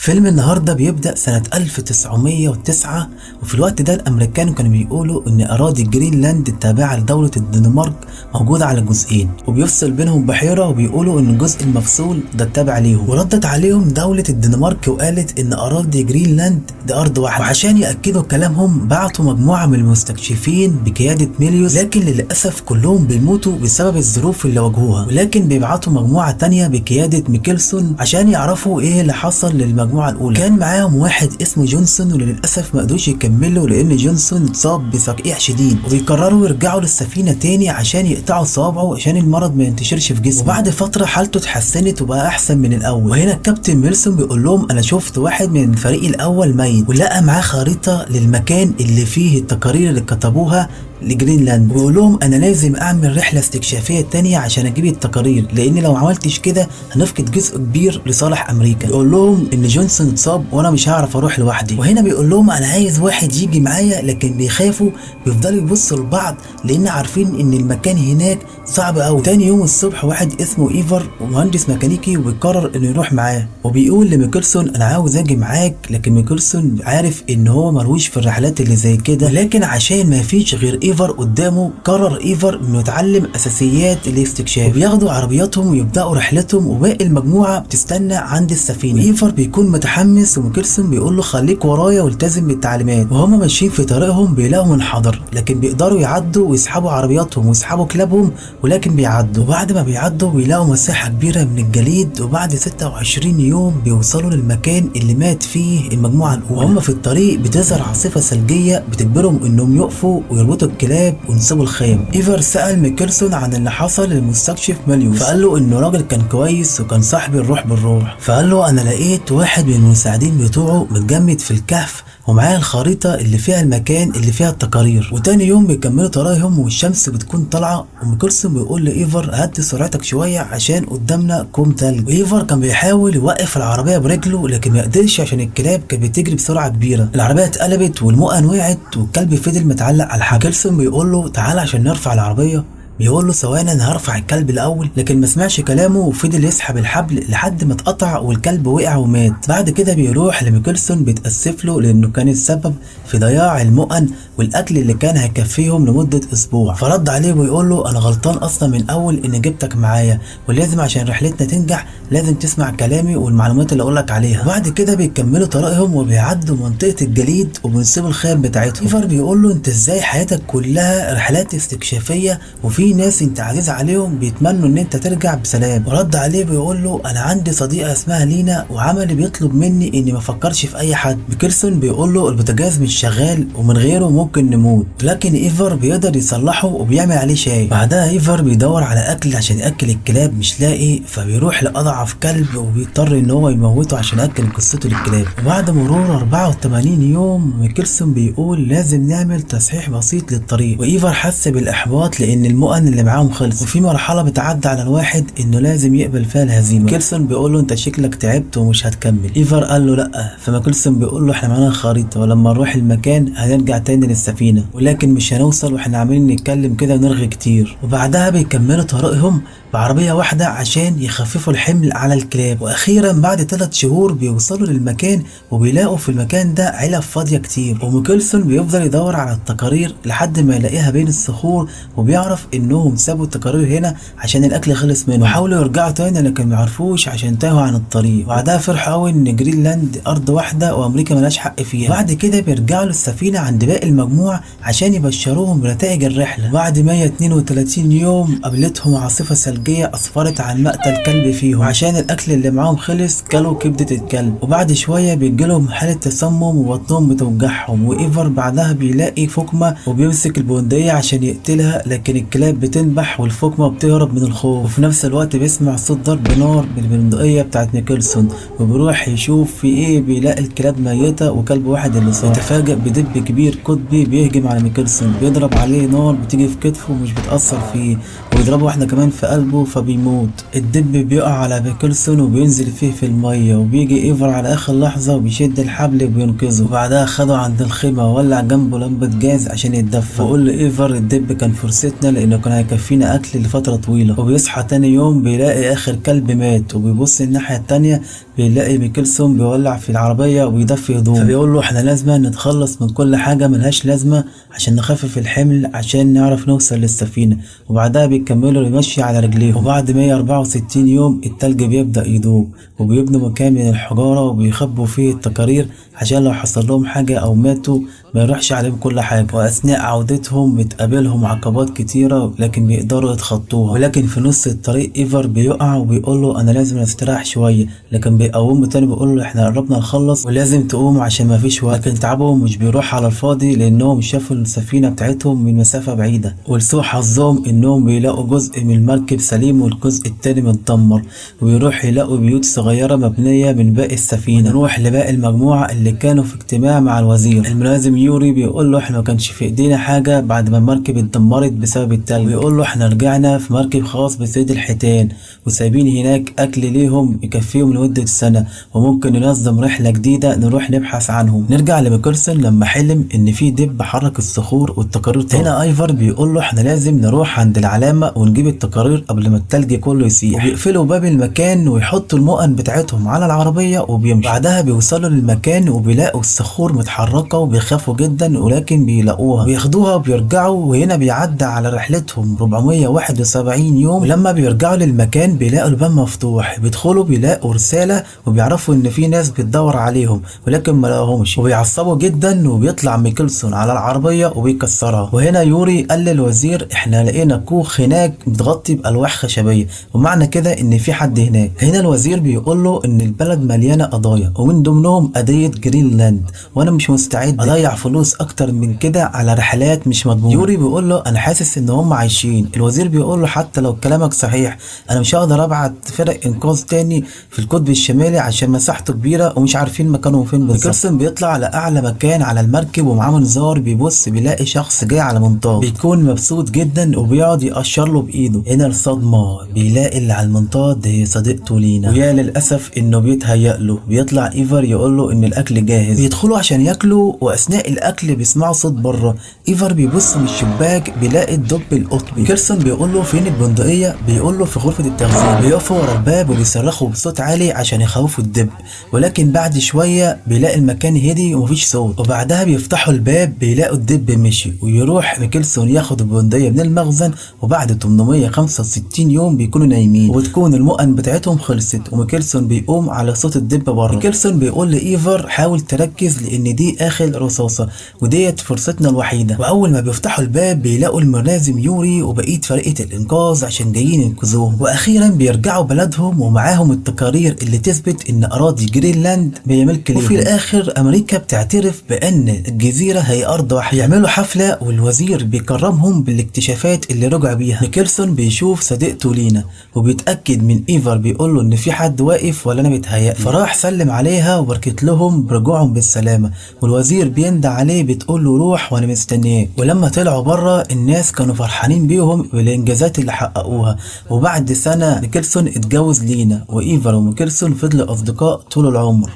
فيلم النهارده بيبدأ سنة 1909، وفي الوقت ده الأمريكان كانوا بيقولوا إن أراضي جرينلاند التابعة لدولة الدنمارك موجودة على جزئين، وبيفصل بينهم بحيرة، وبيقولوا إن الجزء المفصول ده التابع ليهم. وردت عليهم دولة الدنمارك وقالت إن أراضي جرينلاند دي أرض واحدة، وعشان يأكدوا كلامهم بعتوا مجموعة من المستكشفين بقيادة ميليوس، لكن للأسف كلهم بيموتوا بسبب الظروف اللي واجهوها. ولكن بيبعتوا مجموعة تانية بقيادة ميكلسون عشان يعرفوا إيه اللي حصل للمجموعة الأولى. كان معاهم واحد اسمه جونسون، وللأسف ما قدروش يكملوا لأن جونسون اتصاب بصقيع شديد، وبيقرروا يرجعوا للسفينة تاني عشان يقطعوا صوابعه عشان المرض ما ينتشرش في جسمه. وبعد فترة حالته اتحسنت وبقى أحسن من الأول. وهنا الكابتن ميلسون بيقول لهم أنا شفت واحد من الفريق الأول ميت، ولقى معاه خريطة للمكان اللي فيه التقارير اللي كتبوها لجرينلاند، ويقول لهم انا لازم اعمل رحله استكشافيه تانية عشان اجيب التقارير، لان لو ما عملتش كده هنفقد جزء كبير لصالح امريكا. يقول لهم ان جونسون اتصاب وانا مش هعرف اروح لوحدي. وهنا بيقول لهم انا عايز واحد يجي معايا، لكن بيخافوا، بيفضلوا يبصوا لبعض لان عارفين ان المكان هناك صعب قوي. تاني يوم الصبح واحد اسمه ايفر ومهندس ميكانيكي وبيقرر انه يروح معاه، وبيقول لميكلسون انا عاوز اجي معاك، لكن ميكلسون عارف ان هو ملوش في الرحلات اللي زي كده، لكن عشان ما فيش غير ايفر قدامه قرر ايفر انه يتعلم اساسيات الاستكشاف. وبياخدوا عربياتهم ويبداوا رحلتهم، وباقي المجموعه بتستنى عند السفينه. ايفر بيكون متحمس، وميكلسون بيقول له خليك ورايا والتزم بالتعليمات. وهم ماشيين في طريقهم بيلاقوا منحدر، لكن بيقدروا يعدوا ويسحبوا عربياتهم ويسحبوا كلابهم، ولكن بيعدوا. وبعد ما بيعدوا بيلاقوا مساحه كبيره من الجليد، وبعد 26 يوم بيوصلوا للمكان اللي مات فيه المجموعه الاولى. وهم في الطريق بتظهر عاصفه ثلجيه بتجبرهم انهم يقفوا ويربطوا الكلاب ونسيبوا الخيم. ايفر سأل ميكلسون عن اللي حصل للمستكشف ميليوس، فقال له انه راجل كان كويس وكان صاحب الروح بالروح. فقال له انا لقيت واحد من المساعدين بتوعه متجمد في الكهف ومعاه الخريطة اللي فيها المكان اللي فيها التقارير. وتاني يوم بيكملوا طريقهم والشمس بتكون طالعة، وميكلسون بيقول لإيفر هدي سرعتك شوية عشان قدامنا كوم تلج. وإيفر كان بيحاول يوقف العربية برجله، لكن ما قدرش عشان الكلاب كانت بتجري بسرعة كبيرة. العربية اتقلبت والمؤن وقعت والكلب فضل متعلق على الحبل. ميكلسون بيقول له تعالى عشان نرفع العربية، بيقول له ثواني انا هرفع الكلب الاول، لكن ما سمعش كلامه وفضل يسحب الحبل لحد ما اتقطع والكلب وقع ومات. بعد كده بيروح لميكلسون بيتاسف له لانه كان السبب في ضياع المؤن والاكل اللي كان هيكفيهم لمده اسبوع. فرد عليه ويقول له انا غلطان اصلا من اول اني جبتك معايا، ولازم عشان رحلتنا تنجح لازم تسمع كلامي والمعلومات اللي اقولك عليها. وبعد كده بيكملوا طريقهم وبيعدوا منطقه الجليد وبيسيبوا الخيم بتاعتهم. ايفر بيقول له انت ازاي حياتك كلها رحلات استكشافيه وفي ناس انت عزيز عليهم بيتمنوا ان انت ترجع بسلام؟ ورد عليه بيقول له انا عندي صديقه اسمها لينا وعملي بيطلب مني اني ما افكرش في اي حد. ميكلسون بيقول له البوتاجاز مش شغال ومن غيره ممكن نموت، لكن ايفر بيقدر يصلحه وبيعمل عليه شاي. بعدها ايفر بيدور على اكل عشان ياكل الكلاب، مش لاقي، فبيروح لاضعف كلب وبيضطر ان هو يموته عشان ياكل قصته للكلاب. وبعد مرور 84 يوم ميكلسون بيقول لازم نعمل تصحيح بسيط للطريق، وايفر حس بالاحباط لان المؤن اللي معاهم خلص، وفي مرحله بتعدي على الواحد انه لازم يقبل فيها الهزيمه. ميكلسون بيقول له انت شكلك تعبت ومش هتكمل. ايفر قال له لا، فميكلسون بيقول له احنا معانا خريطه ولما نروح المكان هنرجع تاني للسفينه، ولكن مش هنوصل واحنا عاملين نتكلم كده ونرغي كتير. وبعدها بيكملوا طريقهم بعربيه واحده عشان يخففوا الحمل على الكلاب. واخيرا بعد 3 شهور بيوصلوا للمكان وبيلاقوا في المكان ده علب فاضيه كتير، وميكلسون بيفضل يدور على التقارير لحد ما يلاقيها بين الصخور، وبيعرف انهم سابوا التقارير هنا عشان الاكل خلص منه، وحاولوا يرجعوا تاني لكن ما عرفوش عشان تاهوا عن الطريق. وبعدها فرحوا قوي ان جرينلاند ارض واحده وامريكا ملهاش حق فيها. بعد كده بيرجعوا للسفينه عند باقي المجموعه عشان يبشروهم بنتائج الرحله. بعد 132 يوم قابلتهم عاصفه ثلجيه اسفرت عن مقتل كلب فيهم، وعشان الاكل اللي معاهم خلص كلوا كبده الكلب. وبعد شويه بيجيلهم حاله تسمم وبطنهم بتوجعهم. وايفر بعدها بيلاقي فقمه وبيمسك البندقيه عشان يقتلها، لكن الكلاب بتنبح والفقمه بتهرب من الخوف. وفي نفس الوقت بيسمع صوت ضرب نار بالبندقيه بتاعت ميكلسون، وبيروح يشوف في ايه، بيلاقي الكلاب ميته وكلب واحد اللي صار. يتفاجئ بدب كبير قطبي بيهجم على ميكلسون، بيضرب عليه نار بتيجي في كتفه ومش بتاثر فيه، ويضربه واحدة كمان في قلبه فبيموت. الدب بيقع على ميكلسون وبينزل فيه في المية، وبيجي ايفر على اخر لحظة وبيشد الحبل وبينقذه، وبعدها خده عند الخيمة وولع جنبه لمبة جاز عشان يتدفى. وقول لايفر الدب كان فرصتنا لانه كان هيكفينا اكل لفترة طويلة. وبيصحى تاني يوم بيلاقي اخر كلب مات، وبيبص الناحية التانية بيلاقي ميكلسون بيولع في العربية وبيدفي هدوم، فبيقول له احنا لازم نتخلص من كل حاجة ملهاش لازمة عشان نخفف الحمل عشان نعرف نوصل للسفينة. وبعدها بيكملوا يمشي على رجليهم. وبعد 164 يوم التلج بيبدأ يدوب، وبيبنوا مكان من الحجارة وبيخبوا فيه التقارير عشان لو حصل لهم حاجة او ماتوا ما يروحش عليهم كل حاجة. واثناء عودتهم بتقابلهم عقبات كتيرة لكن بيقدروا يتخطوها. ولكن في نص الطريق ايفر بيقع وبيقول له انا لازم استريح شوية، لكن بيقومه تاني بيقول له احنا قربنا نخلص ولازم تقوم عشان ما فيش وقت. لكن تعبهم مش بيروح على الفاضي لانهم شافوا السفينة بتاعتهم من مسافة بعيدة، ولسوء حظهم انهم بيلاقوا جزء من المركب سليم والجزء التاني متدمر، وبيروح يلاقوا بيوت صغيرة مبنية من باقي السفينة. نروح لباقي المجموعة اللي كانوا في اجتماع مع الوزير. الملازم يوري بيقول له احنا ما كانش في ايدينا حاجة بعد ما المركب اتدمرت بسبب التلج. بيقول له احنا رجعنا في مركب خاص بصيد الحيتان وسايبين هناك اكل ليهم يكفيهم لمدة سنة، وممكن ننظم رحلة جديدة نروح نبحث عنهم. نرجع لميكلسون لما حلم ان في دب حرك الصخور والتقارير. هنا ايفر بيقول له احنا لازم نروح عند العلامة ونجيب التقارير قبل ما التلج كله يسيح. وبيقفلوا باب المكان ويحطوا المؤن بتاعتهم على العربية وبيمشوا. بعدها بيوصلوا للمكان وبيلاقوا الصخور متحركة وبيخافوا جدا، ولكن بيلاقوها بياخدوها وبيرجعوا. وهنا بيعدى على رحلتهم 471 يوم. ولما بيرجعوا للمكان بيلاقوا الباب مفتوح، بيدخلوا بيلاقوا رسالة وبيعرفوا ان في ناس بتدور عليهم ولكن ما لقوهمش، وبيعصبوا جدا. وبيطلع ميكلسون على العربية وبيكسرها. وهنا يوري قال للوزير احنا لقينا كوخ هناك متغطي بألواح خشبية ومعنى كده ان في حد هناك. هنا الوزير بيقول له ان البلد مليانة قضايا ومن ضمنهم قضية جرينلاند، وانا مش مستعد اضيع فلوس اكتر من كده على رحلات مش مضمونة. يوري بيقول له انا حاسس ان هم عايشين. الوزير بيقول له حتى لو كلامك صحيح انا مش هقدر ابعت فرق انقاذ تاني في القطب الشمالي عشان مساحته كبيرة ومش عارفين مكانهم فين بالظبط. ميكلسون بيطلع على اعلى مكان على المركب ومعاه منظار، بيبص بيلاقي شخص جاي على منطاد، بيكون مبسوط جدا وبيقعد يقشر له بايده. هنا الصدمة بيلاقي اللي على المنطاد هي صديقته لينا، ويا للاسف انه بيتهيأ له. بيطلع ايفر يقول له ان الاكل جاهز، بيدخلوا عشان ياكلوا. واثناء الاكل بيسمعوا صوت بره. ايفر بيبص من الشباك بيلاقي الدب القطبي. ميكلسون بيقول له فين البندقية؟ بيقول له في غرفة التخزين. بيقفوا ورا الباب وبيصرخوا بصوت عالي عشان يخوفوا الدب، ولكن بعد شوية بيلاقي المكان هدي ومفيش صوت. وبعدها بيفتحوا الباب بيلاقوا الدب مشي، ويروح ميكلسون ياخد البندقية من المخزن. وبعد 865 يوم بيكونوا نايمين وتكون المؤن بتاعتهم خلصت. وميكلسون بيقوم على صوت الدب بره. ميكلسون بيقول لإيفر حاول تركز لان دي اخر رصاصة وديت فرصتنا الوحيدة. واول ما بيفتحوا الباب بيلاقوا الملازم يوري وبقية فرقة الانقاذ عشان جايين ينقذوهم. واخيرا بيرجعوا بلدهم ومعاهم التقارير اللي تثبت ان اراضي جرينلاند هي ملك ليهم. وفي الاخر امريكا بتعترف بان الجزيرة هي ارض واحدة. يعملوا حفلة والوزير بيكرمهم بالاكتشافات اللي رجع بيها. ميكلسون بيشوف صديقته لينا وبيتأكد من ايفر بيقول له ان في حد واقف ولا انا متهيأ، فراح سلم عليها وبركت لهم برجوعهم بالسلامة. والوزير بيندى عليه بتقول له روح وانا مستنياك. ولما طلعوا بره الناس كانوا فرحانين بيهم بالانجازات اللي حققوها. وبعد سنة ميكلسون اتجوز لينا، وايفر وميكلسون فضلوا اصدقاء طول العمر.